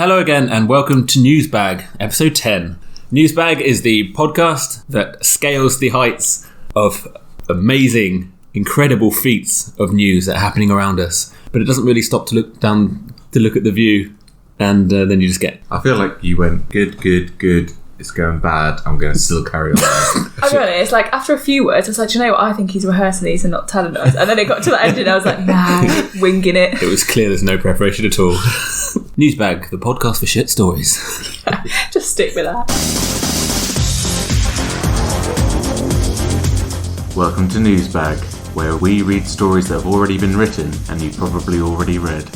Hello again and welcome to Newsbag, episode 10. Newsbag is the podcast that scales the heights of amazing, incredible feats of news that are happening around us. But it doesn't really stop to look at the view, and then you just get... I feel like you went, good, it's going bad, I'm going to still carry on. I'll be honest, like, after a few words, I was like, do you know what, I think he's rehearsing these and not telling us. And then it got to the end and I was like, nah, winging it. It was clear there's no preparation at all. Newsbag, the podcast for shit stories. Yeah, just stick with that. Welcome to Newsbag, where we read stories that have already been written and you've probably already read.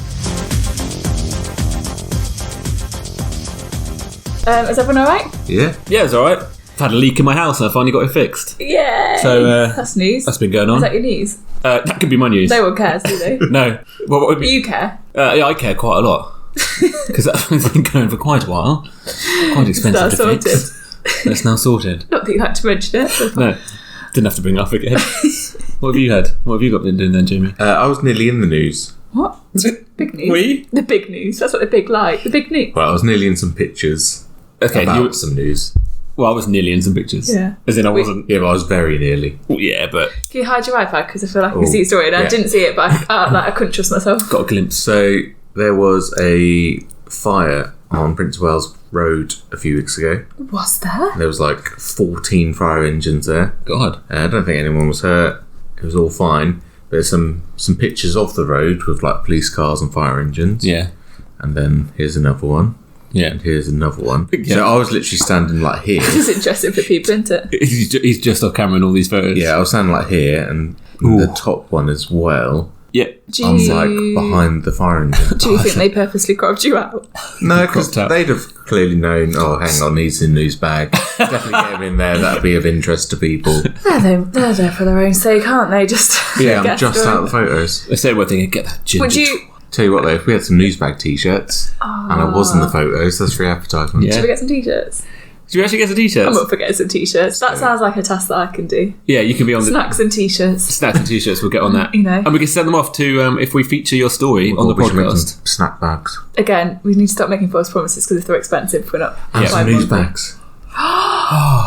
Is everyone alright? Yeah? Yeah, it's alright. I've had a leak in my house and I finally got it fixed. Yay! So, that's news. That's been going on. Is that your news? That could be my news. No one cares, do they? No. Well, what would be... You care? Yeah, I care quite a lot. Because that's been going for quite a while. Quite expensive to fix. It's now sorted. Not that you had to mention it. No. Didn't have to bring it up again. What have you had? What have you been doing then, Jamie? I was nearly in the news. What? Big news? Were you? The big news. That's what the big like. The big news. Well, I was nearly in some pictures about some news. Well, I was nearly in some pictures. Yeah. As in I wasn't... Yeah, but I was very nearly. Well, yeah, but... Can you hide your iPad? Because I feel like I can see the story and I didn't see it, but I couldn't trust myself. Got a glimpse. So, there was a fire on Prince of Wales Road a few weeks ago. Was there? There was like 14 fire engines there. God. I don't think anyone was hurt. It was all fine. There's some pictures of the road with like police cars and fire engines. Yeah. And then here's another one. Yeah. And here's another one. Yeah. So I was literally standing like here. It's interesting for people, isn't it? He's just off camera in all these photos. Yeah, I was standing like here, and the top one as well. Yeah. I'm like behind the fire engine. Do you think they purposely cropped you out? No, because they'd have clearly known, oh, hang on, he's in Newsbag. Definitely get him in there, that'd be of interest to people. They're there for their own sake, aren't they? Just yeah, I'm just out of the photos. They said one thing, get that ginger. Would you... Tell you what though, if we had some Newsbag t-shirts, and I was in the photos, that's free advertisement. Yeah. Should we get some t-shirts? Should we actually get some t-shirts? I'm up for getting some t-shirts. That sounds like a task that I can do. Yeah, you can be on the... Snacks and t-shirts. Snacks and t-shirts, we'll get on that. You know. And we can send them off to, if we feature your story on the We should make podcast. some snack bags. Again, we need to stop making false promises because if they're expensive, we're not... And some buying one. Newsbags.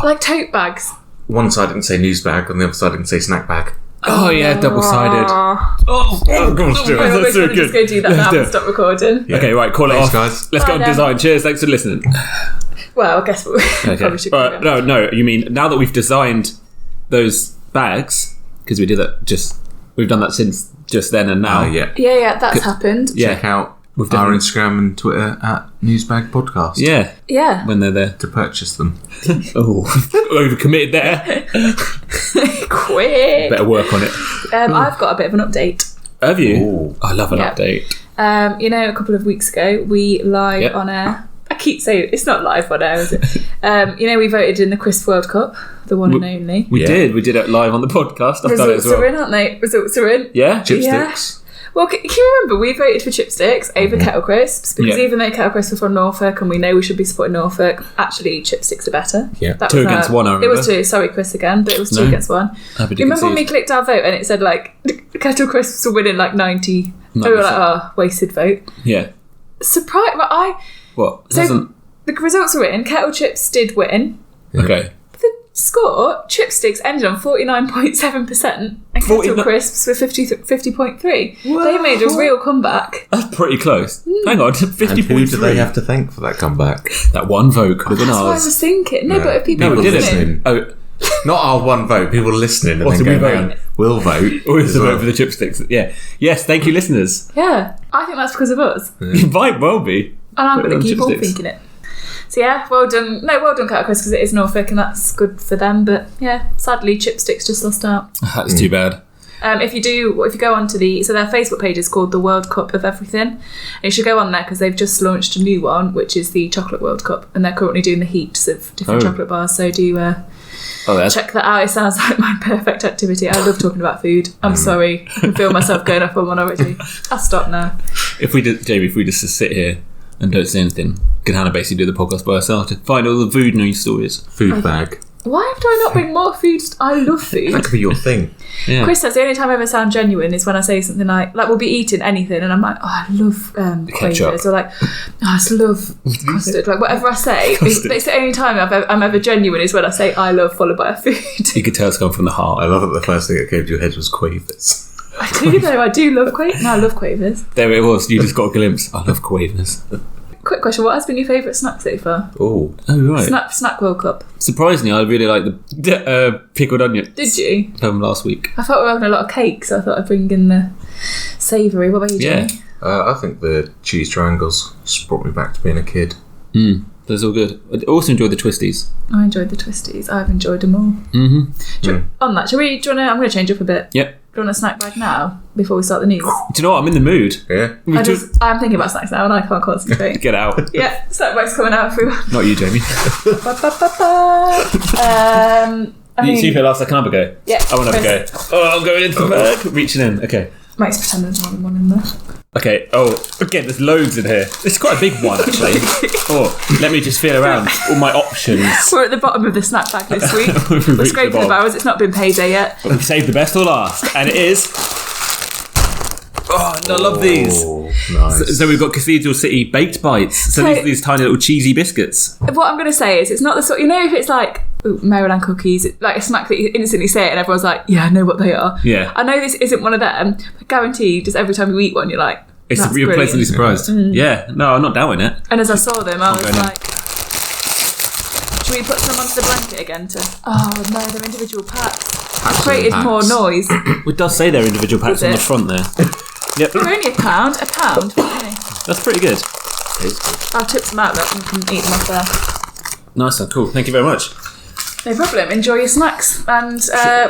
Like tote bags. One side didn't say Newsbag, on the other side didn't say snack bag. Oh, yeah, double-sided. Oh, gosh, do it. we're That's so going to just go do that Let's now do and it. stop recording. Yeah. Okay, right, call it Thanks, off. guys. Let's go Bye on then. design. Cheers, thanks for listening. Well, I guess we probably should. No, you mean now that we've designed those bags, because we did that we've done that since just then and now. Yeah. Yeah, that's happened. Yeah. Check out We've our definitely- Instagram and Twitter at Newsbag Podcast. Yeah, Yeah. when they're there. To purchase them. Oh, overcommitted there. Quick. Better work on it. I've got a bit of an update. Have you? Ooh. I love an Yeah. update. A couple of weeks ago, we live Yep. on air. I keep saying it's not live on air, is it? We voted in the Crisp World Cup, the one and only. We Yeah. did. We did it live on the podcast. I've done it as Results are well. in, aren't they? Results are in. Yeah? Chipsticks. Well, can you remember we voted for chipsticks over kettle crisps because Yeah. even though kettle crisps were from Norfolk and we know we should be supporting Norfolk, actually chipsticks are better. Yeah. That Two was against one, I It was remember. two. Sorry, Chris again, but it was two No. against one. Happy to You remember when we concede. clicked our vote and it said like kettle crisps were winning like 90? We were like, 90%. oh, wasted vote. Yeah. Surprise! What? So Hasn't... the results were in. Kettle chips did win. Okay. The score, chipsticks ended on 49.7% and kettle 49 crisps were 50.3. They made a real comeback. That's pretty close. Hang on, 50.3. And who do they have to thank for that comeback? That one vote could have been That's what I ours. was thinking. No, but if people No, we were didn't. listening, Oh, Not our one vote. People listening and What then did we going, vote? we'll vote. always as the well. vote for the chipsticks. Yeah. Yes, thank you, listeners. yeah, I think that's because of us. It might well be. And I'm Put it going on to keep on chipsticks. thinking it. So yeah, well done. No, well done, Kettle Crisps, because it is Norfolk and that's good for them. But yeah, sadly, chipsticks just lost out. That's too bad. If you go onto so their Facebook page is called the World Cup of Everything. And you should go on there because they've just launched a new one, which is the Chocolate World Cup, and they're currently doing the heats of different chocolate bars. So do check that out. It sounds like my perfect activity. I love talking about food. I'm sorry, I feel myself going up on one already. I'll stop now. Jamie, if we just sit here and don't say anything, can Hannah basically do the podcast by herself to find all the food news stories? Food bag. Why do I not bring more food? I love food. That could be your thing. Yeah. Chris says the only time I ever sound genuine is when I say something like we'll be eating anything and I'm like, I love quavers, or like, I just love custard. Like whatever I say, it's the only time I'm ever genuine is when I say I love followed by a food. You could tell it's gone from the heart. I love that the first thing that came to your head was quavers. I do though. I do love quavers. No, I love quavers. There it was. You just got a glimpse. I love quavers. Quick question: what has been your favourite snack so far? Oh, right. Snack World Cup. Surprisingly, I really like the pickled onion. Did you? From last week. I thought we were having a lot of cake, so I thought I'd bring in the savoury. What about you, Jamie? I think the cheese triangles just brought me back to being a kid. That's all good. I also enjoyed the twisties. I enjoyed the twisties. I've enjoyed them all. On that, do you want to? I'm going to change up a bit. Yep. Do you want a snack bag now before we start the news? Do you know what? I'm in the mood. Yeah. I'm thinking about snacks now and I can't concentrate. Get out. Yeah, snack bag's coming out, everyone. Not you, Jamie. You see for last, I can have a go. Yeah. I want to have a go. Oh, I'm going into the bag. Reaching in. Okay. Max pretend there's more than one in there. Okay. Oh, again, there's loads in here. It's quite a big one, actually. Let me just feel around all my options. We're at the bottom of the snack bag this week. We're scraping the barrels. It's not been payday yet. But we saved the best for last, and it is. Oh, I love these. Nice. So we've got Cathedral City baked bites. So these are these tiny little cheesy biscuits. What I'm going to say is, it's not the sort. If it's like Maryland cookies, like a snack that you instantly say it and everyone's like, yeah, I know what they are. Yeah. I know this isn't one of them, but guaranteed, just every time you eat one, you're like, You're pleasantly surprised. Yeah. No, I'm not doubting it. And as I saw them, I was like, should we put some onto the blanket again oh no, they're individual packs. It created more noise. It does say they're individual packs on the front there. Yep. They're only £1. That's pretty good. I'll tip some out that you can eat them off there. Nice one, cool. Thank you very much. No problem. Enjoy your snacks and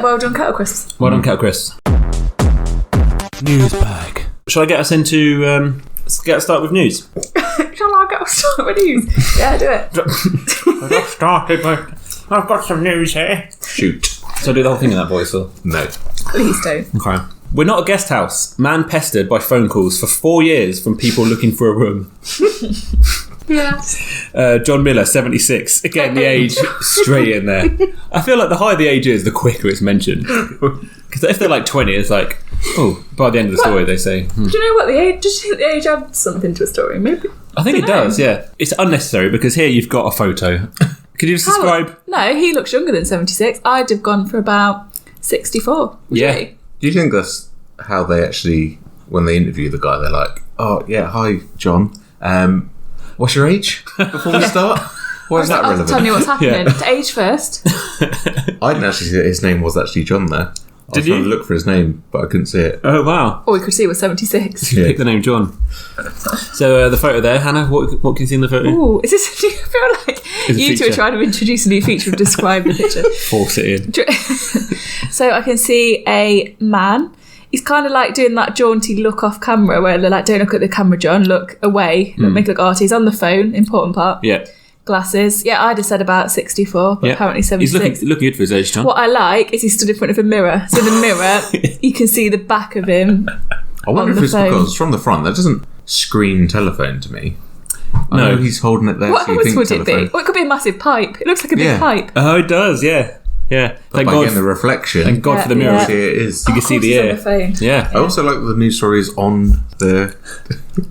well done, Kettle Crisps. Well done, Kettle Crisps. Newsbag. Shall I get us into get a start with news? Shall I get us started with news? Yeah, do it. I got started, but I've got some news here. Shoot. So I do the whole thing in that voice, or? No. Please don't. Okay. We're not a guest house. Man pestered by phone calls for 4 years from people looking for a room. Yeah. John Miller, 76. Again, the age straight in there. I feel like the higher the age is, the quicker it's mentioned. Because if they're like 20, it's like, by the end of the story, they say. Do you know what the age? Does you think the age adds something to a story? Maybe. I think it does. Yeah. It's unnecessary because here you've got a photo. Could you just describe? No, he looks younger than 76. I'd have gone for about 64. Yeah. Do you think that's how they actually, when they interview the guy, they're like, oh, yeah, hi, John. What's your age before we start? Why is that relevant? I'll tell you what's happening. To age first. I didn't actually see that his name was actually John there. I was trying to look for his name, but I couldn't see it. Oh, wow. All we could see was 76. You picked the name John. So the photo there, Hannah, what can you see in the photo? Ooh, is this? Do you feel like you two are trying to introduce a new feature and describe the picture? Force it in. So I can see a man. He's kind of like doing that jaunty look off camera where they're like, don't look at the camera, John, look away, make it look arty. He's on the phone, important part. Yeah. Glasses. Yeah, I'd have said about 64, but apparently 76. He's looking good for his age, John. What I like is he stood in front of a mirror. So in the mirror, you can see the back of him. I wonder if it's because from the front, that doesn't scream telephone to me. I know he's holding it there. What so you else think would telephone. it be? Well, it could be a massive pipe. It looks like a big pipe. Oh, it does, yeah. Yeah. But by getting the reflection. Thank God for the mirror. See it is. You can see the ear. Yeah. I also like the news stories on the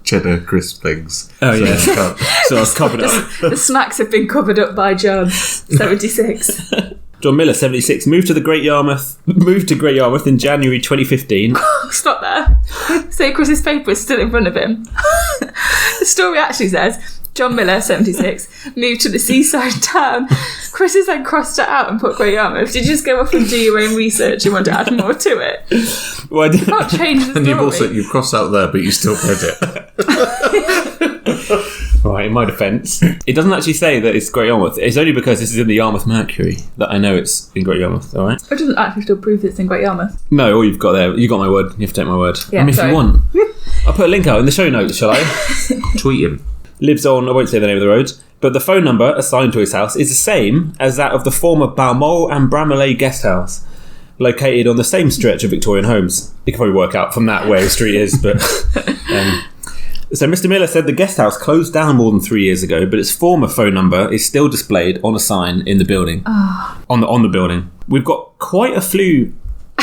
cheddar crisp things. Oh, yeah. So I was covered up. The snacks have been covered up by John, 76. John Miller, 76, moved to Great Yarmouth in January 2015. Stop there. So Chris's paper is still in front of him. The story actually says, John Miller, 76, moved to the seaside town. Chris has then crossed it out and put Great Yarmouth. Did you just go off and do your own research and want to add more to it? Well, I didn't. Not change the story. And you've crossed out there, but you still read it. Right, in my defence, it doesn't actually say that it's Great Yarmouth. It's only because this is in the Yarmouth Mercury that I know it's in Great Yarmouth, alright? It doesn't actually still prove it's in Great Yarmouth. No, all you've got there, you got my word. You have to take my word. Yeah, if you want. I'll put a link out in the show notes, shall I? Tweet him. Lives on, I won't say the name of the road, but the phone number assigned to his house is the same as that of the former Balmoral and Bramalea guest house, located on the same stretch of Victorian homes. You can probably work out from that where the street is, but So Mr. Miller said the guest house closed down more than 3 years ago, but its former phone number is still displayed on a sign in the building. On the building. We've got quite a few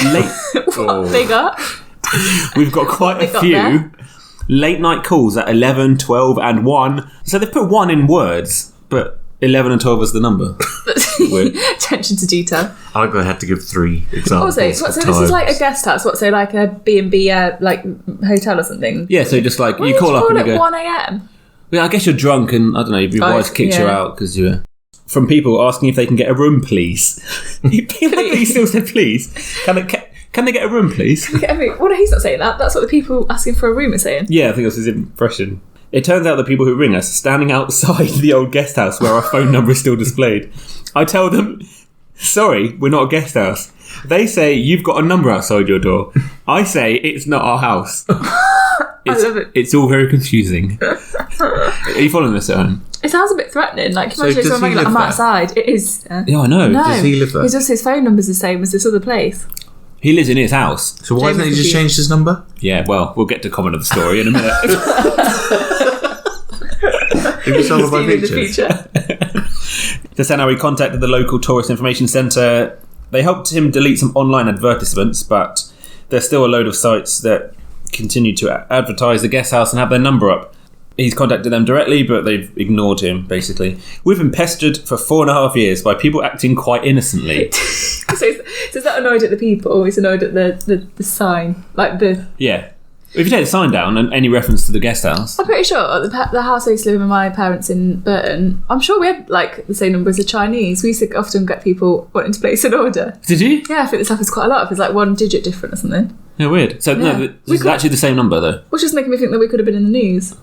late... What they got? We've got quite a few late night calls at 11, 12 and 1. So they've put 1 in words, but 11 and 12 is the number. Weird. Attention to detail. I had to give 3 examples. So this is like a guest house. So like a B&B like hotel or something? Yeah, so just like Why you did call up and you at go... 1 a.m? Well, I guess you're drunk and, I don't know, your wife kicked you out because you were... From people asking if they can get a room, please. He still said please. Can they get a room, please? Well, he's not saying that. That's what the people asking for a room are saying. Yeah, I think that's his impression. It turns out the people who ring us are standing outside the old guest house where our phone number is still displayed. I tell them, sorry, we're not a guest house. They say, you've got a number outside your door. I say, it's not our house. I love it. It's all very confusing. Are you following this at home? It sounds a bit threatening. Like, imagine does someone he like, live I'm there? outside. It is. Yeah, I know. No. Does he live there? It's just his phone number's the same as this other place. He lives in his house. So why hasn't he just changed his number? Yeah, well, we'll get to comment of the story in a minute. If it's all about In the features. future. Just now we contacted the local tourist information centre. They helped him delete some online advertisements, but there's still a load of sites that continue to advertise the guest house and have their number up. He's contacted them directly, but they've ignored him, basically. We've been pestered for 4.5 years by people acting quite innocently. So is that annoyed at the people, or is annoyed at the sign? Like the... Yeah. If you take the sign down and any reference to the guest house... I'm pretty sure the house I used to live with my parents in Burton, I'm sure we had like the same number as the Chinese. We used to often get people wanting to place an order. Did you? Yeah, I think this happens quite a lot. If it's like 1 digit different or something. Yeah, weird. So, Yeah. no, this is actually the same number, though. Which just making me think that we could have been in the news.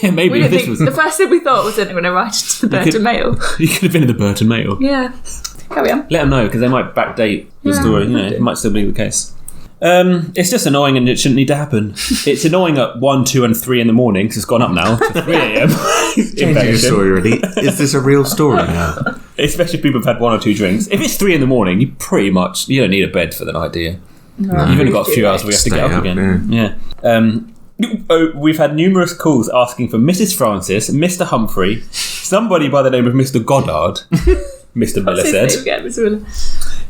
Yeah, maybe We if didn't this think, was... the first thing we thought was that we're going to write to the Burton Mail. You could have been in the Burton Mail. Yeah. Carry on. Let them know, because they might backdate the story. You know, it might still be the case. It's just annoying and it shouldn't need to happen. It's annoying at 1, 2 and 3 in the morning because it's gone up now to 3 a.m. Changing your story already. Is this a real story now? Especially if people have had 1 or 2 drinks. If it's 3 in the morning, you don't need a bed for the night, do you? No, You've only got a few hours where you have to get up again. Yeah. We've had numerous calls asking for Mrs. Francis, Mr. Humphrey, somebody by the name of Mr. Goddard. Mr. Miller said.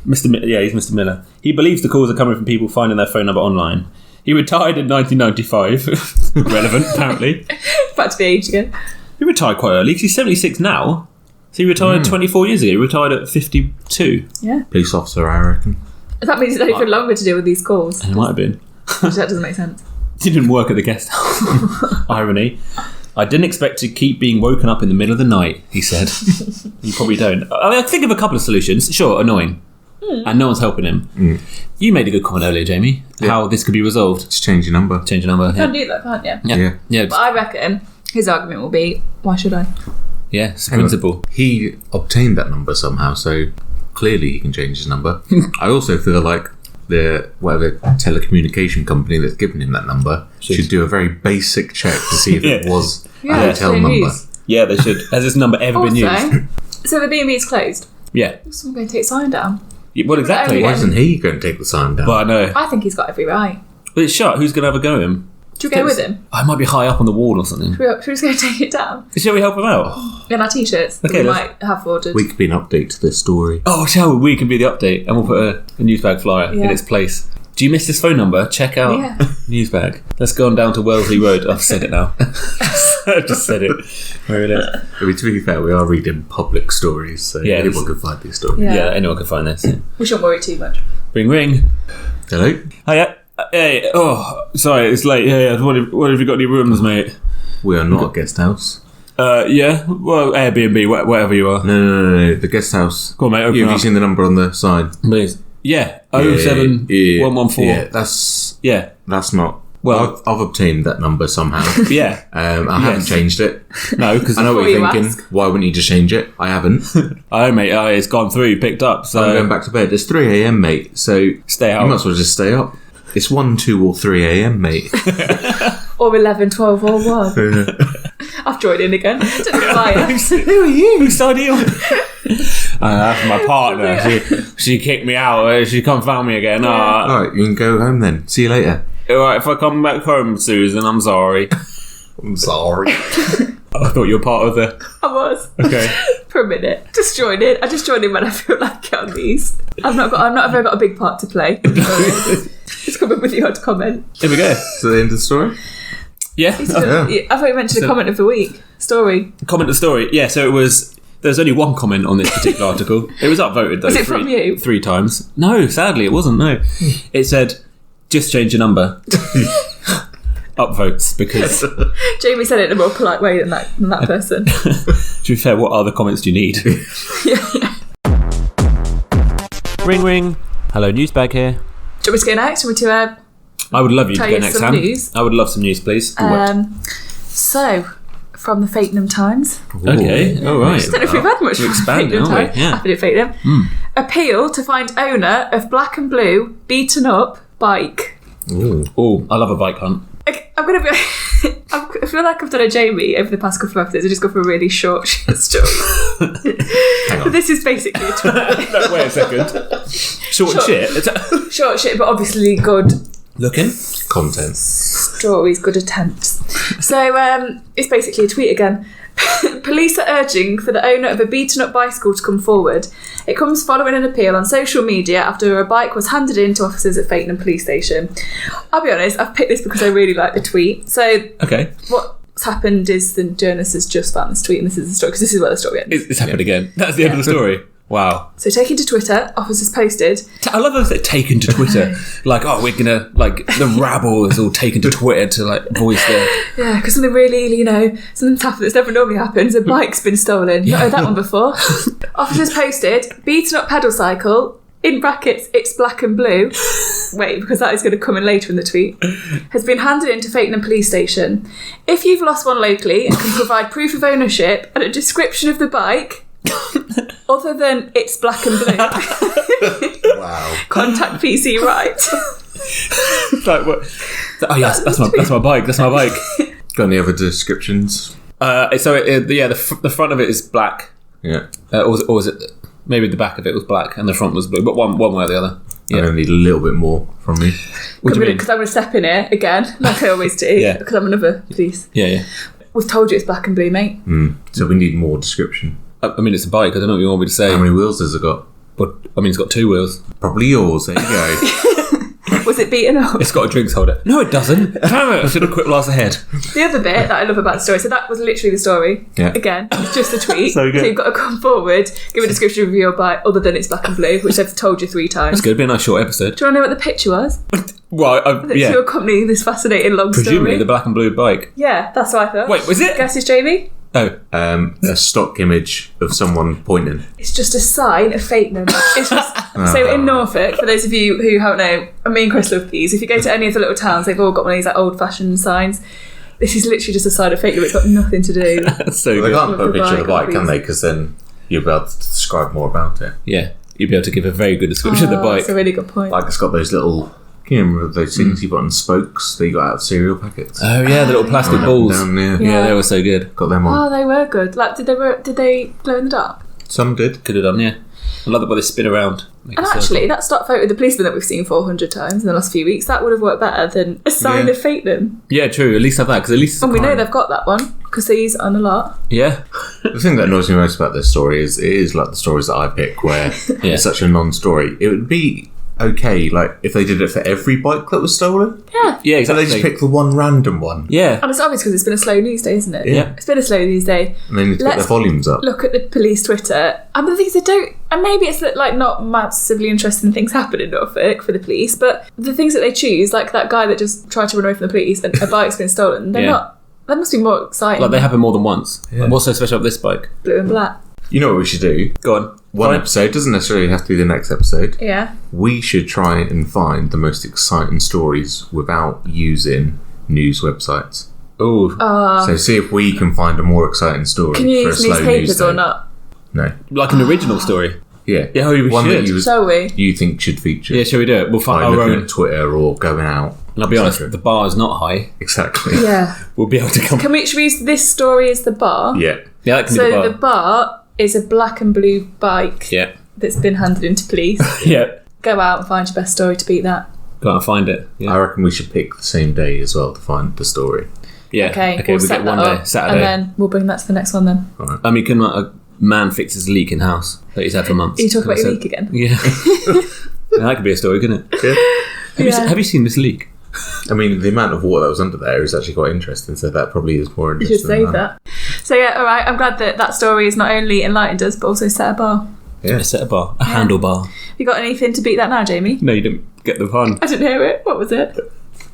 Mr. Miller. He's Mr. Miller. He believes the calls are coming from people finding their phone number online. He retired in 1995. Relevant, apparently. Back to the age again. He retired quite early because he's 76 now. So he retired 24 years ago. He retired at 52. Yeah. Police officer, I reckon. That means it's only for longer to deal with these calls. It might have been. Which that doesn't make sense. He didn't work at the guest house. Irony. I didn't expect to keep being woken up in the middle of the night, he said. You probably don't. I mean, I think of a couple of solutions. Sure, annoying. And no one's helping him. You made a good comment earlier, Jamie, how this could be resolved. Just change your number. Change your number. You can do that, can't you? Yeah. But I reckon his argument will be, why should I? Yeah, it's a principle. He obtained that number somehow, so clearly he can change his number. I also feel like the whatever telecommunication company that's given him that number should do a very basic check to see if it was a hotel number. Yeah, they should. Has this number ever been used? So the B&B is closed. Yeah. Someone going to take sign down. Yeah, well, exactly. Why isn't he going to take the sign down? Well, I know. I think he's got every right. But it's shut. Who's going to have a go at him? Should we go with him? I might be high up on the wall or something. Should we just go take it down? Shall we help him out? In our t-shirts that we might have ordered. We could be an update to this story. Oh, shall we? We can be the update and we'll put a Newsbag flyer in its place. Do you miss this phone number? Check out Newsbag. Let's go on down to Wellesley Road. I've said it now. I've just said it. Where it is. I mean, to be fair, we are reading public stories, so anyone can find these stories. Yeah, anyone can find this. Yeah. We shouldn't worry too much. Ring, ring. Hello? Hiya. Hey, oh, sorry, it's late. Yeah. What have you got any rooms, mate? We are not a guest house. Yeah. Well, Airbnb, whatever you are. No. The guest house. Go on, mate. Open Have up. you seen the number on the side? Please. Yeah. 07114. Yeah, that's not. Well, I've obtained that number somehow. Yeah. I haven't changed it. No, because I know what you're Before you thinking. Why wouldn't you just change it? I haven't. Oh, mate, it's gone through, picked up. So I'm going back to bed. It's 3 a.m, mate. So stay out. You might as well just stay up. It's 1, 2 or 3 a.m, mate. Or 11, 12 or 1. I've joined in again. Don't lie. Who are you? Whose side are you on? That's my partner. She kicked me out. She come found me again. Alright, you can go home then. See you later. Alright, if I come back home, Susan, I'm sorry. I'm sorry. I thought you were part of the... I was. Okay. For a minute. Just join in. I just join in when I feel like it on these. I've not ever got a big part to play. Just come up with the odd comment. Here we go. So the end of the story? Yeah. I thought you mentioned a comment of the week. Story. Comment of the story. Yeah, so it was... There's only one comment on this particular article. It was upvoted, though. Was it from you? 3 times. No, sadly, it wasn't, no. It said, just change your number. Upvotes, because... Jamie said it in a more polite way than that person. To be fair, what other comments do you need? Yeah. Ring, ring. Hello, Newsbag here. Do you want me to go next? Do you want me to I would love you to tell go you next some time. news? I would love some news, please. So, from the Fakenham Times. Okay, all right. I don't know if we've had much We're from expanding, Fakenham aren't we? Times. Yeah. Happy to Fakenham. Appeal to find owner of black and blue beaten up bike. Ooh. Oh, I love a bike hunt. I'm going to be... I feel like I've done a Jamie over the past couple of episodes. I just go for a really short story. Hang on. But this is basically a tweet. No, wait a second. Short and shit. Short shit, but obviously good Looking. Content. stories, good attempts. So it's basically a tweet again. Police are urging for the owner of a beaten up bicycle to come forward. It comes following an appeal on social media after a bike was handed in to officers at Fakenham Police Station. I'll be honest, I've picked this because I really like the tweet. So Okay. what's happened is the journalist has just found this tweet, and this is the story, because this is where the story ends. It's happened again. That's the end of the story. Wow. So taken to Twitter, officers posted... I love that they're taken to Twitter. Like, oh, we're gonna, like, the rabble is all taken to Twitter to, like, voice their... Yeah, because something really, something's happened that's never normally happens. A bike's been stolen. Not heard that one before. Officers posted, beaten up pedal cycle, in brackets, it's black and blue. Wait, because that is going to come in later in the tweet. Has been handed into Fakenham Police Station. If you've lost one locally and can provide proof of ownership and a description of the bike... other than it's black and blue. Wow. Contact PC right. Like, what? Oh, yes, that's my bike. That's my bike. Got any other descriptions? The front of it is black. Yeah. Or was it... Maybe the back of it was black and the front was blue. But one way or the other. I'm going to need a little bit more from me. What do you mean? Because I'm going to step in here again, like I always do. Yeah. Because I'm another police. Yeah. We've told you it's black and blue, mate. So we need more description. I mean, it's a bike. I don't know what you want me to say. How many wheels has it got? But I mean, it's got 2 wheels. Probably yours. There you go. Was it beaten up? It's got a drinks holder. No, it doesn't. Damn it! I should have quit last ahead. The other bit that I love about the story, so that was literally the story. Yeah. Again, it's just a tweet. So good. You've got to come forward, give a description of your bike other than it's black and blue, which I've told you 3 times. That's good. It'd be a nice short episode. Do you want to know what the picture was? Well, To accompany this fascinating long Presumably story. the black and blue bike. Yeah, that's what I thought. Wait, was it? Guess it's Jamie? Oh. A stock image of someone pointing. It's just a sign of Fakenham. It's just so in Norfolk, for those of you who haven't know, me and Chris love these. If you go to any of the little towns, they've all got one of these like old-fashioned signs. This is literally just a sign of Fakenham. It's got nothing to do. That's so Well, they good. can't put a picture of the bike, can obviously. they? Because then you'll be able to describe more about it. Yeah, you'd be able to give a very good description of the bike. That's a really good point. Like it's got those little... Can you remember those things you put on spokes that you got out of cereal packets? Oh yeah, the little plastic Going up and balls. down, yeah. Yeah, they were so good. Got them on. Oh, they were good. Like, did they glow in the dark? Some did. Could have done, yeah. I love the way they spin around. Make And a circle. actually, that stock photo of the policeman that we've seen 400 times in the last few weeks, that would have worked better than a sign Yeah. of Fakenham. Yeah, true. At least have that, because at least it's a And we know crime. they've got that one, because they use it on a lot. Yeah. The thing that annoys me most about this story is it is like the stories that I pick where Yeah. it's such a non-story. It would be okay, like, if they did it for every bike that was stolen. Yeah. Yeah, So they exactly. just pick the one random one. Yeah. And it's obvious because it's been a slow news day, isn't it? Yeah. It's been a slow news day. And they need to get their Let's volumes up. Look at the police Twitter. And the thing is, they don't... And maybe it's that, like, not massively interesting things happen in Norfolk for the police, but the things that they choose, like that guy that just tried to run away from the police and a bike's been stolen, they're Yeah. not... That must be more exciting. Like, they happen more than once. Yeah. Like, what's so special about this bike? Blue and black. You know what we should do? Go on. One Fine. episode doesn't necessarily have to be the next episode. Yeah. We should try and find the most exciting stories without using news websites. Ooh. So see if we can find a more exciting story Can you for a use slow news newspapers day. or not? No. Like an original story. Yeah. Yeah, we One should. that Shall we? you think should feature. Yeah, shall we do it? We'll By find our looking own. at Twitter or going out. And I'll be honest, etc. the bar is not high. Exactly. Yeah. We'll be able to come. Should we use this story as the bar? Yeah. Yeah, that can be So the the bar. bar is a black and blue bike Yeah. that's been handed into police. Yeah. Go out and find your best story to beat that. Go out and find it. I Yeah. reckon we should pick the same day as well to find the story. Yeah. Okay, we'll we'll get set one that day, up, Saturday. and then we'll bring that to the next one then. I mean, can a man fix his leak in house that he's had for months? You talk about Can I your say- leak again? Yeah. That could be a story, couldn't it? Yeah. Have you seen this leak? I mean, the amount of water that was under there is actually quite interesting, so that probably is more You interesting. should save than that. So yeah, all right. I'm glad that story has not only enlightened us, but also set a bar. Yeah. A set a bar. A handlebar. You got anything to beat that now, Jamie? No, you didn't get the pun. I didn't hear it. What was it?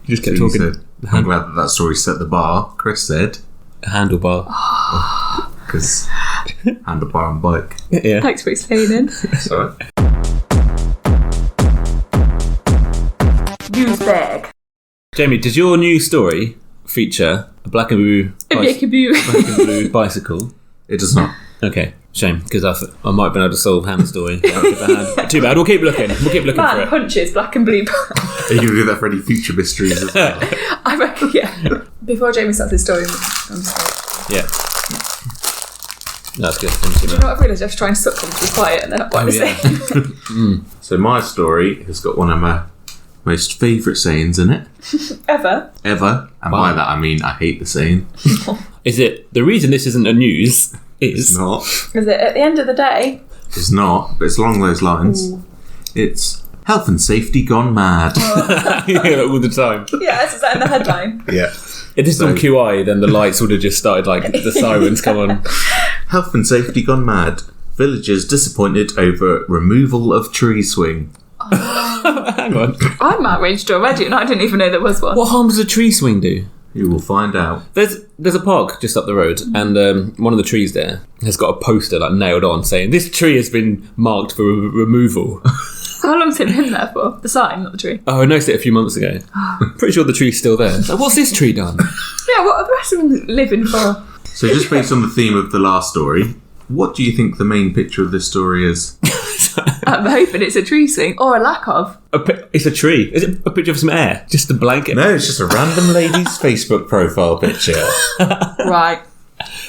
You just kept So you talking. said, I'm glad that story set the bar. Chris said, A handlebar. because handlebar and bike. Yeah. Thanks for explaining. Sorry. Newsbag. Jamie, does your new story feature a black and blue black and blue bicycle? It does not. Okay, shame, because I might have been able to solve Hannah's story. Too bad. We'll keep looking. For Man it. punches black and blue. Are you going to do that for any future mysteries as well? I reckon, yeah. Before Jamie starts his story, I'm sorry. Yeah. That's good. Thank you. You know what I've realised? I have to try and suck them to be quiet and they're not quite the same. So my story has got one of my most favourite sayings in it. Ever. Ever. And by that I mean I hate the saying. Is it the reason this isn't a news It's is not. Is it at the end of the day? It's not, but it's along those lines. Ooh. It's health and safety gone mad. yeah, all the time. Yeah, is that in the headline? Yeah. If this is on QI, then the lights would have just started, like, the sirens come on. Health and safety gone mad. Villagers disappointed over removal of tree swing. Hang on. I'm outraged already and I didn't even know there was one. What harm does a tree swing do? You will find out. There's a park just up the road, and one of the trees there has got a poster like nailed on saying this tree has been marked for removal. How long's it been there for? The sign, not the tree. Oh, I noticed it a few months ago. Pretty sure the tree's still there. Like, what's this tree done? Yeah, what are the rest of them living for? So just based on the theme of the last story, what do you think the main picture of this story is? I'm hoping it's a tree swing or a lack of. It's a tree. Is it a picture of some air? Just a blanket? No, it's just a random lady's Facebook profile picture. Right.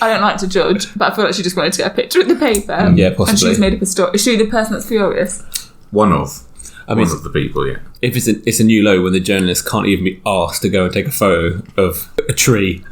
I don't like to judge, but I feel like she just wanted to get a picture in the paper. Yeah, possibly. And she's made up a story. Is she the person that's furious? One of. I mean, One of the people, yeah. if it's a new low when the journalist can't even be asked to go and take a photo of a tree.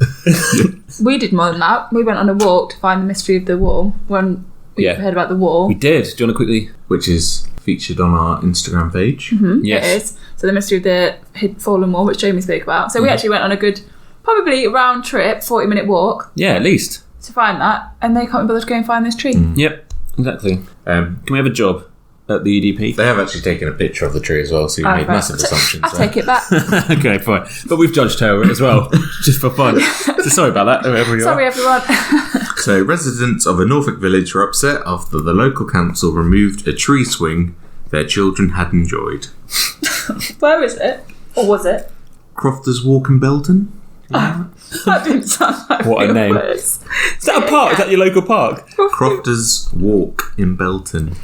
We did more than that. We went on a walk to find the mystery of the wall. When we heard about the wall. We did. Do you want to quickly? Which is featured on our Instagram page. Yes. It is. So the mystery of the fallen wall, which Jamie spoke about. So we actually went on a good, probably round trip, 40-minute walk Yeah, at least. to find that, and they can't be bothered to go and find this tree. Yep, exactly. Can we have a job at the EDP? They have actually taken a picture of the tree as well, so you Oh, made right. massive assumptions. I take it back. Okay, fine. But we've judged her as well, just for fun. So sorry about that, whoever you Sorry, are. everyone. So residents of a Norfolk village were upset after the local council removed a tree swing their children had enjoyed. Where is it? Or was it? Crofters Walk in Belton? That didn't sound like What a real name. words. Is that a park? Is that your local park? Crofters Walk in Belton.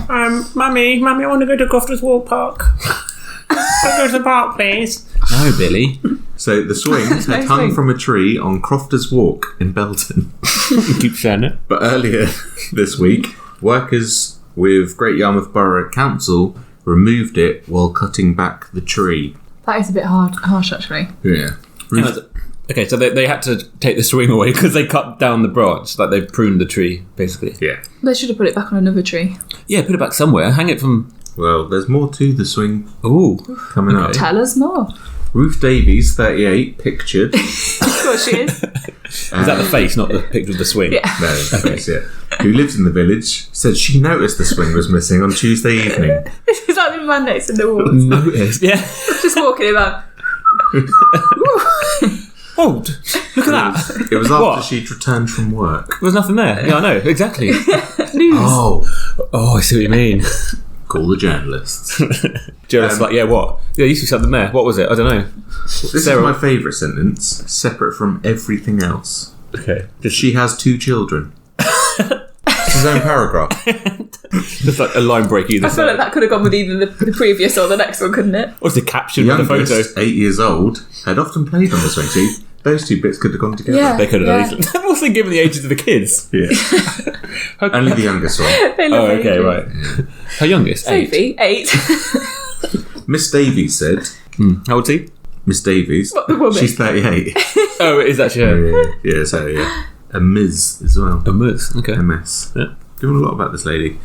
Mummy, I want to go to Crofters Walk Park. Go to the park, please. No, Billy. So the swing had No hung swing. from a tree on Crofters Walk in Belton. You keep saying it. But earlier this week, workers with Great Yarmouth Borough Council removed it while cutting back the tree. That is a bit harsh, actually. Yeah. Okay, so they had to take the swing away because they cut down the branch, like they pruned the tree, basically. Yeah. They should have put it back on another tree. Yeah, put it back somewhere. Hang it from... Well, there's more to the swing Ooh. coming up. Tell us more. Ruth Davies, 38, pictured. Of course she is. Is that the face, not the picture of the swing? Yeah. No, that's it. Who lives in the village, said she noticed the swing was missing on Tuesday evening. It's like the man next in the walls. Noticed. Yeah. Just walking about. Oh, look at that. It was after What? she'd returned from work. There was nothing there. Yeah, I know, exactly. News. Oh, Oh, I see what you mean. call the journalists. Journalist's like, yeah, what? Yeah, there used to be something there. What was it? I don't know. This Sarah. is my favourite sentence, separate from everything else. Okay. She has 2 children. It's his own paragraph. Just like a line break either I feel side. like that could have gone with either the previous or the next one, couldn't it? What's the caption with the photo? Youngest, 8 years old, had often played on the swing. See, those 2 bits could have gone together. Yeah. They could have at least. What's they given the ages of the kids? Yeah. Only the youngest one. They love Oh, okay, Sophie. right. Her youngest? 8. Sophie, 8. Miss Davies said, How old's he? Miss Davies. What, the woman? She's 38. Oh, it is actually her. Yeah, so yeah. And Ms. as well. A moose. Okay. MS. Yeah. Doing a lot about this lady.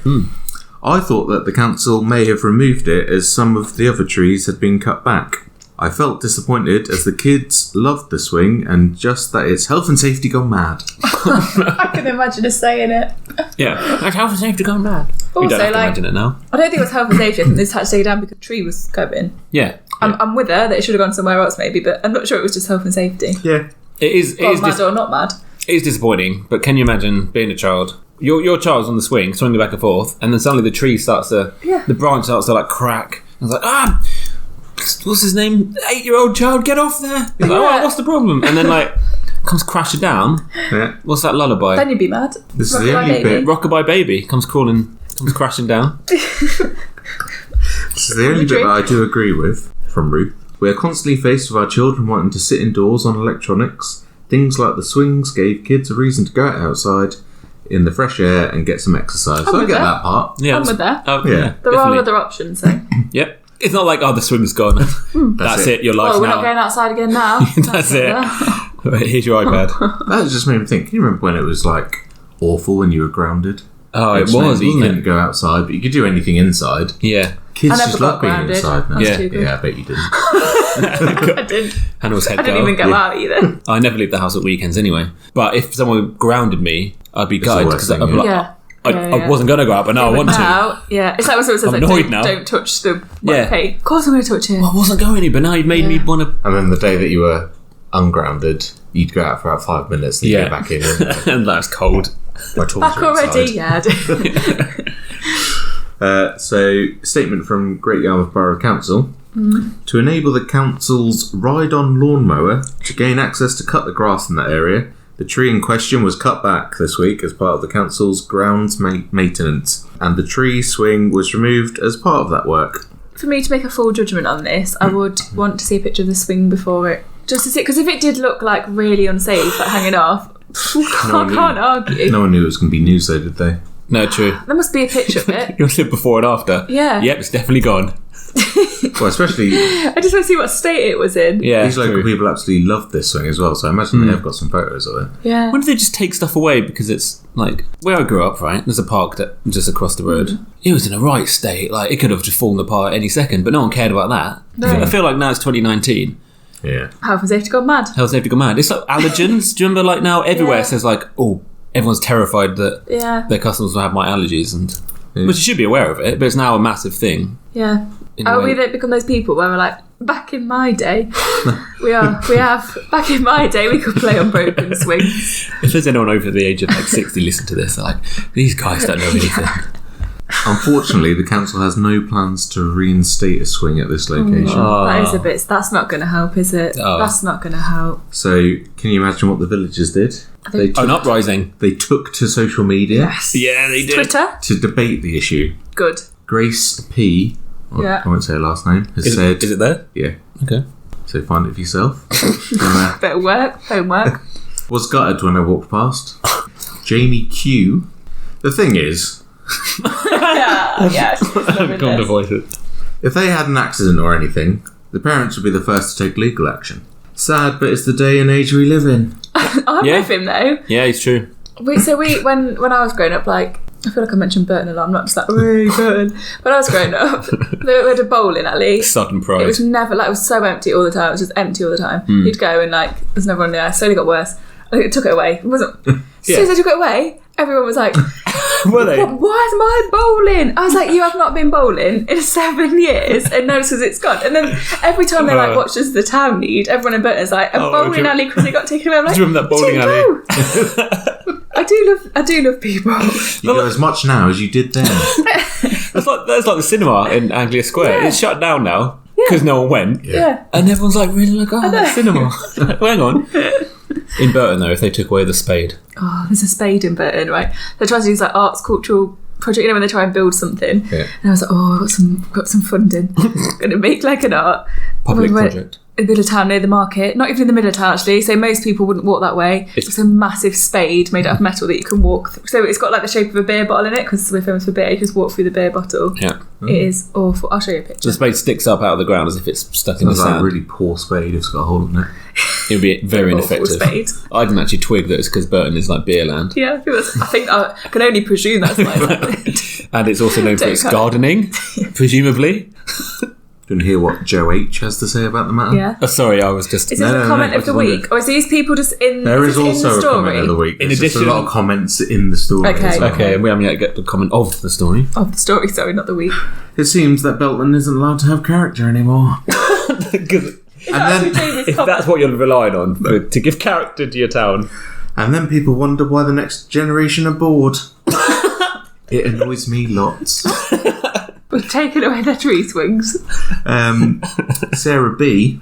I thought that the council may have removed it as some of the other trees had been cut back. I felt disappointed as the kids loved the swing and just that it's health and safety gone mad. I can imagine us saying it. Yeah. Like health and safety gone mad. We Also, don't have to like, imagine it now. I don't think it was health and safety. I think they just had to take it down because a tree was going. Yeah. I'm with her that it should have gone somewhere else maybe, but I'm not sure it was just health and safety. Yeah. It is Mad or not mad. It is disappointing, but can you imagine being a child? Your child's on the swing, swinging back and forth, and then suddenly the tree starts to, the branch starts to like crack. And it's like, what's his name? 8-year-old child, get off there. He's like, oh, what's the problem? And then like comes crashing down. Yeah. What's that lullaby? Then you'd be mad. This is the only bit. Rockabye Baby comes crashing down. This is the only bit that I do agree with from Ruth. We are constantly faced with our children wanting to sit indoors on electronics. Things like the swings gave kids a reason to go out outside in the fresh air and get some exercise. So I get that part. Yeah, I'm with that. Yeah, There are definitely. other options though. Yep. It's not like, the swing's gone. That's it. Your life's Oh, we're now. not going outside again now. That's it. Here's your iPad. That just made me think. Can you remember when it was like awful when you were grounded? Oh, it Just meant was, that you wasn't couldn't it? go outside, but you could do anything inside. Yeah. Kids I never just got love being grounded. inside now. That's too good. Yeah, I bet you didn't. I didn't. Hannah head I didn't girl. even go out either. I never leave the house at weekends anyway. But if someone grounded me, I'd be gutted worst because I'd thing, be like, Yeah. I wasn't going to go out, but now I want to. Now, yeah. It's like when someone says, I'm like, annoyed now. don't touch the Yeah. okay. Of course I'm going to touch it. I wasn't going to, but now you've made me want to. And then the day that you were ungrounded, you'd go out for about 5 minutes, then you Yeah. go back in. And that's cold. Back already? Yeah. So, statement from Great Yarmouth Borough Council. To enable the council's ride-on lawnmower to gain access to cut the grass in that area, the tree in question was cut back this week as part of the council's grounds maintenance, and the tree swing was removed as part of that work. For me to make a full judgment on this, I would want to see a picture of the swing before it, just to see, because if it did look like really unsafe, like hanging off, I can't argue. No one knew it was going to be news though, did they? No, true. There must be a picture of it. You'll see before and after. Yeah. Yep, it's definitely gone. Well, especially I just want to see what state it was in. Yeah, these local true. people absolutely love this swing as well, so I imagine they have got some photos of it. Yeah. When do they just take stuff away? Because it's like where I grew up, right? There's a park that just across the road. It was in a right state. Like it could have just fallen apart any second, but no one cared about that. No. I feel like now it's 2019. Yeah. Health and safety gone mad. Health safety gone mad. It's like allergens. Do you remember? Like now everywhere Yeah. it says like, oh, everyone's terrified that Yeah. their customers will have my allergies, and which you should be aware of it. But it's now a massive thing. Yeah. in a Are way. we become those people where we're like, back in my day, we have, back in my day, we could play on broken swings. If there's anyone over the age of like 60 listen to this, they're like, these guys don't know anything. Unfortunately, the council has no plans to reinstate a swing at this location. That is a bit, that's not going to help, is it? Oh. That's not going to help. So, can you imagine what the villagers did? They An uprising. They took to social media Yeah, they did. Twitter? to debate the issue. Good. Grace P, Yeah. I won't say her last name, has said... Is it there? Yeah. Okay. So find it for yourself. Bit of work, homework. Was gutted when I walked past. Jamie Q. The thing is, yeah. Can't avoid it. if they had an accident or anything, the parents would be the first to take legal action. Sad, but it's the day and age we live in. I'm Yeah. with him though. Yeah, it's true. When I was growing up, like, I feel like I mentioned Burton a lot. I'm not just like, hey, Burton. When I was growing up, we had a bowling alley. Sudden pride. It was never, like, it was so empty all the time. It was just empty all the time. You'd go and, like, there's no one there. It slowly got worse. I think it took it away. It wasn't. As soon as I took it away, everyone was like, Were they? where's my bowling? I was like, you have not been bowling in 7 years, and no, because it's gone. And then every time they like watch us the town need, everyone in Burton's like, a bowling alley because it got taken away. I'm like, Do you remember that bowling alley? I do love people. You go as much now as you did then. That's like the cinema in Anglia Square. Yeah. It's shut down now because no one went. Yeah. And everyone's like, really like, oh, that's cinema. Well, hang on. In Burton, though, if they took away the spade. Oh, there's a spade in Burton, right? They try to do this, like, arts, cultural project, you know, when they try and build something. Yeah. And I was like, oh, I've got some funding. Going to make, like, an art. Public We went project. In the middle of town, near the market. Not even in the middle of town, actually. So most people wouldn't walk that way. It's a massive spade made out of metal that you can walk through. So it's got, like, the shape of a beer bottle in it, because we're famous for beer. You just walk through the beer bottle. Yeah. It is awful. I'll show you a picture. The spade sticks up out of the ground as if it's stuck in the Sounds like a sand. really poor spade if it's got a hole in it. It would be very Awful ineffective. spade. I didn't actually twig that it's because Burton is like beer land. Yeah, I think I can only presume that's why it's like And it's also known for Don't its cut. gardening, presumably. Do you want to hear what Joe H has to say about the matter? Yeah. Oh, sorry, I was just... Is this a comment I of the just wondered. week? Or is these people just in There is in the also a story? comment of the week. In There's just addition- a lot of comments in the story. Okay. as well. Okay, and we haven't yet get the comment of the story. Of the story, sorry, not the week. It seems that Beltman isn't allowed to have character anymore. Because And then, if that's what you're relying on, to give character to your town. and then people wonder why the next generation are bored. It annoys me lots. We've taken away their tree swings. Sarah B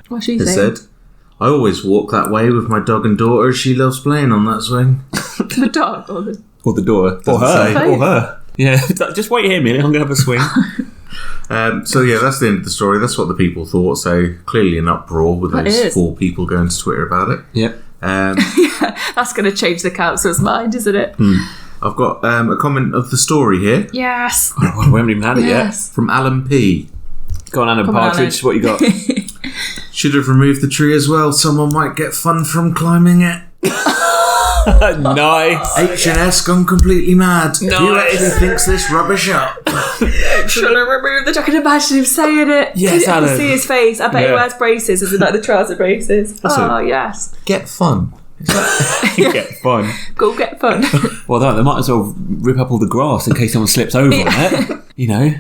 What's she has saying? said, I always walk that way with my dog and daughter as she loves playing on that swing. The dog or the... Or the door. Or Doesn't her. say. Or her. Yeah, just wait here, Millie. I'm going to have a swing. So yeah, that's the end of the story. That's what the people thought. So clearly an uproar with That those is. 4 people going to Twitter about it. Yep. That's going to change the council's mind, isn't it? I've got a comment of the story here Yes. Oh, we haven't even had it Yes. from Alan P. yet. Go on, Alan Come on, Partridge. Alan. What you got? Should have removed the tree as well. Someone might get fun from climbing it. Nice. H&S gone completely mad. Who Nice. actually thinks this rubbish up? Should I remove the... I can imagine him saying it. Yes, I can Alan. see his face. I bet he Yeah. wears braces, as in like the trouser braces. Also- Oh, yes. Get fun. You get fun. Go get fun. Well, they might as well rip up all the grass in case someone slips over on it. You know.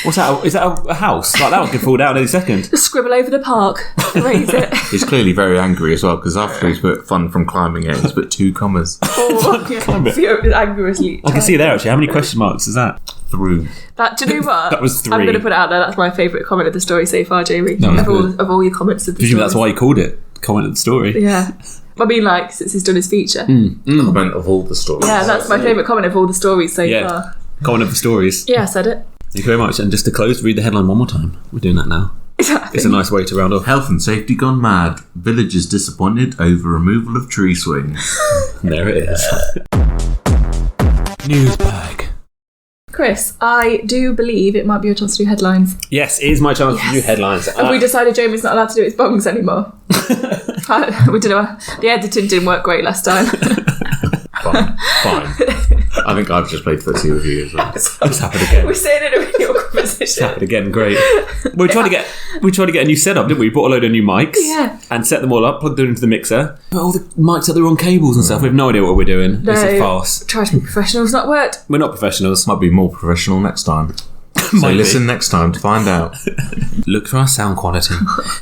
What's that? Is that a house? Like that one could fall down any second. Just scribble over the park. Erase it. He's clearly very angry as well because after he's put fun from climbing it, he's put 2 commas Oh, yeah. Furiously. I can see there actually. How many question marks is that? through. That, do you know what? That was 3. I'm going to put it out there. That's my favourite comment of the story so far, Jamie. That was good. Of all your comments of the Presumably story. that's why he called it comment of the story. Yeah. I mean, like, since he's done his feature. Comment of all the stories. Yeah, that's my favourite comment of all the stories so Yeah. far. Comment of the stories. Yeah, I said it. Thank you very much. And just to close, read the headline one more time. We're doing that now. It's a nice way to round off. Health and safety gone mad. Villagers disappointed over removal of tree swings. There it is. Newsbag. Chris, I do believe it might be your chance to do headlines. Yes, it is my chance to do headlines. Have we decided Jamie's not allowed to do his bongs anymore? We did the editing didn't work great last time. Fine. I think I've just played footsie with you as well. It's happened again. We're sitting in a really awkward It's position. happened again. Great. We tried to get a new setup, didn't we? We bought a load of new mics. Yeah. And set them all up, plugged them into the mixer. But all the mics at the wrong cables and stuff. We have no idea what we're doing. It's a farce. Try to be professional, it's not worked. We're not professionals. Might be more professional next time. So Might be. listen next time to find out. Look for our sound quality.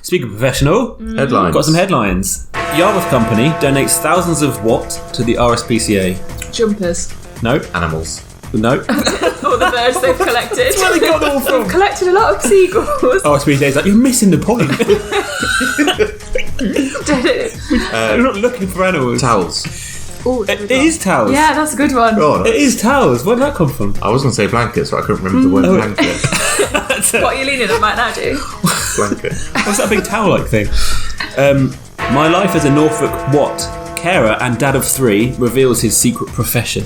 Speaking of professional, Headlines. got some headlines. Yarmouth Company donates thousands of what to the RSPCA? Jumpers. No. Animals. No. All the birds they've collected. Where they got them all from? They've collected a lot of seagulls. RSPCA's like, you're missing the point. You're not looking for animals. Towels. Ooh, It is towels. yeah, that's a good one. Oh, It is towels. Where did that come from? I was going to say blankets, but I couldn't remember the word blanket. What are you leaning on right now, Jay? Blanket. What's that big towel-like thing? My life as a Norfolk what? Carer and dad of 3 reveals his secret profession.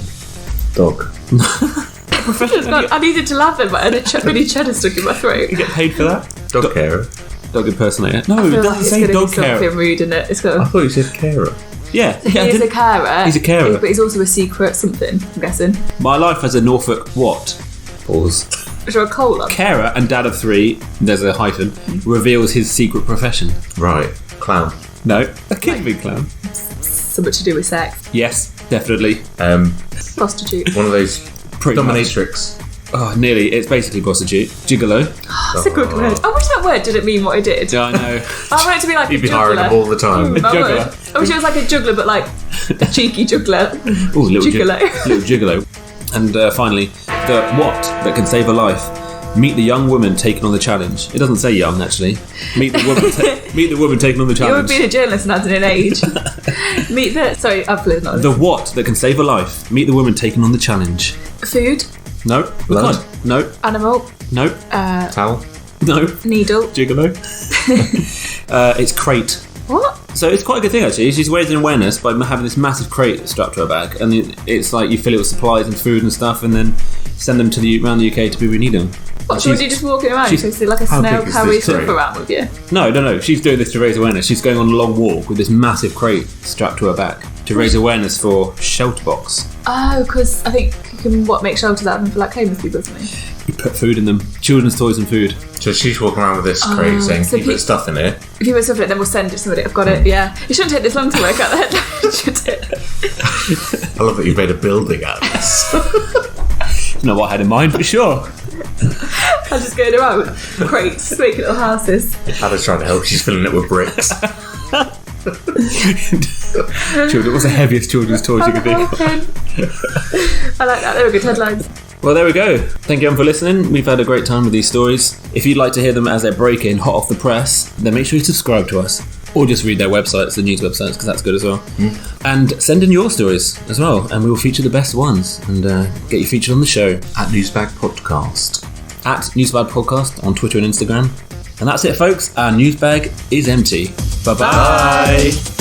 Dog. I needed to laugh then, but I had a mini cheddar stuck in my throat. You get paid for that? Dog carer. Dog impersonator. No, I it feel like doesn't it's say going to dog be something carer. rude in it. It's I got. thought you said carer. Yeah. He is a carer. He's a carer. But he's also a secret something, I'm guessing. My life as a Norfolk what? Pause. Is there a colon? Carer and dad of 3, there's a hyphen, reveals his secret profession. Right. Clown. No. A kid big clown. Something to do with sex. Yes, definitely. Prostitute. One of those Pretty much. dominatrix. Oh, nearly. It's basically prostitute. Gigolo. That's a good word. I wish that word didn't mean what it did. Yeah, I know. I want it to be like You'd a be hiring juggler. them all the time. I juggler. would. I wish it was like a juggler, but like a cheeky juggler. Ooh, little Gigolo. little gigolo. And finally, the what that can save a life. Meet the young woman taking on the challenge. It doesn't say young, actually. Meet the woman. Meet the woman taking on the You would challenge. be a journalist and adding an age. Meet the. Sorry, I've played not. The what that can save a life. Meet the woman taking on the challenge. Food, No. We Blood. can't. No. animal, No. Towel. No. needle. Gigolo. It's crate. What? So it's quite a good thing actually. She's raising awareness by having this massive crate strapped to her back, and it's like you fill it with supplies and food and stuff, and then send them around the UK to people who need them. What, so was you just walking around? she's- So it's like a how snail big is carry this stuff crate? around with you? No. She's doing this to raise awareness. She's going on a long walk with this massive crate strapped to her back to raise awareness for Shelter Box. Oh, because I think you can make shelters out of them for like homeless people, isn't it? You put food in them, children's toys and food. So she's walking around with this crate saying, so "You put stuff in it." If you put stuff in it, then we'll send it to somebody. I've got it. Yeah, it shouldn't take this long to work out that. Should it? I love that you made a building out of this. Don't know what I had in mind, but sure. I'm just going around with crates, making little houses. Hannah's trying to help. She's filling it with bricks. Children, what's the heaviest children's toys you could think of? I like that. They were good headlines. Well, there we go. Thank you everyone for listening. We've had a great time with these stories. If you'd like to hear them as they're breaking, hot off the press, then make sure you subscribe to us. Or just read their websites, the news websites, because that's good as well. And send in your stories as well, and we will feature the best ones and get you featured on the show. At Newsbag Podcast. At Newsbag Podcast on Twitter and Instagram. And that's it, folks. Our Newsbag is empty. Bye-bye. Bye.